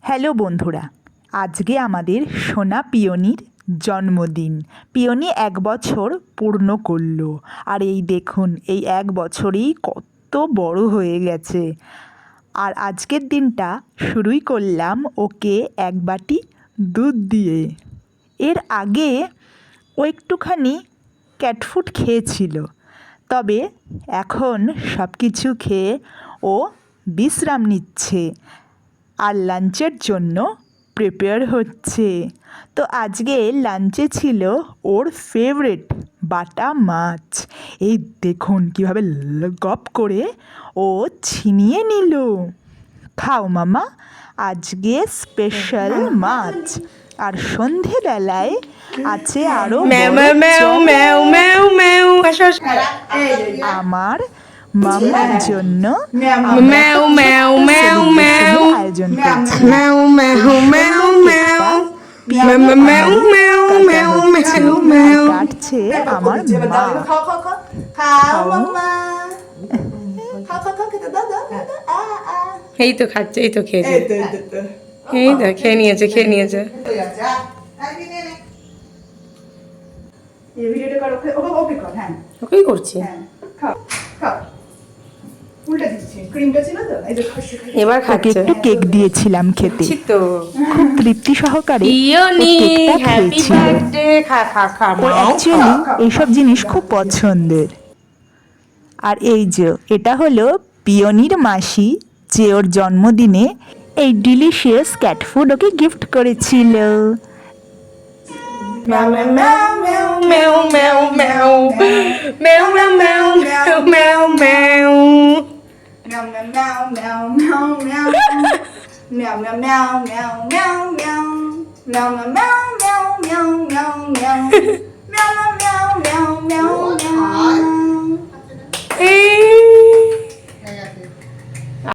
Hello বন্ধুরা, আজকে আমাদের সোনা পিওনির জন্মদিন। পিওনি 1 বছর পূর্ণ করলো। আর এই দেখুন, এই 1 বছরেই কত বড় হয়ে গেছে। আর আজকের দিনটা শুরুই করলাম ওকে 1 বাটি দুধ দিয়ে। এর আগে ও একটুখানি ক্যাট ফুড খেয়েছিল, তবে এখন সব কিছু খেয়ে ও বিশ্রাম নিচ্ছে আর লাঞ্চের জন্য প্রিপেয়ার হচ্ছে। তো আজকে লাঞ্চে ছিল ওর ফেভারিট বাটা মাছ। এই দেখুন কীভাবে গপ করে ও ছিনিয়ে নিল। খাও মামা, আজকে স্পেশাল মাছ। আর সন্ধেবেলায় আছে আরো আমার মামার জন্য আয়োজন কাটছে আমার এই তো খাচ্ছে, এই তো খেয়েছে, এই তো খেয়ে নিয়েছে, খেয়ে নিয়েছে। ওকেই করছি। এবার খাচ্ছে। একটু কেক দিয়েছিলাম খেতে, তো খুব তৃপ্তি সহকারে হ্যাপি বার্থডে। খা খা খা। অ্যাকচুয়ালি এইসব জিনিস খুব পছন্দের। আর এই যে এটা হলো পিওনির মাসি, যে ওর জন্মদিনে এই delicious cat food okay gift করেছিল। Meow meow meow meow meow meow meow meow meow meow meow meow. Meow meow meow meow meow meow meow meow meow meow meow meow meow meow meow meow meow meow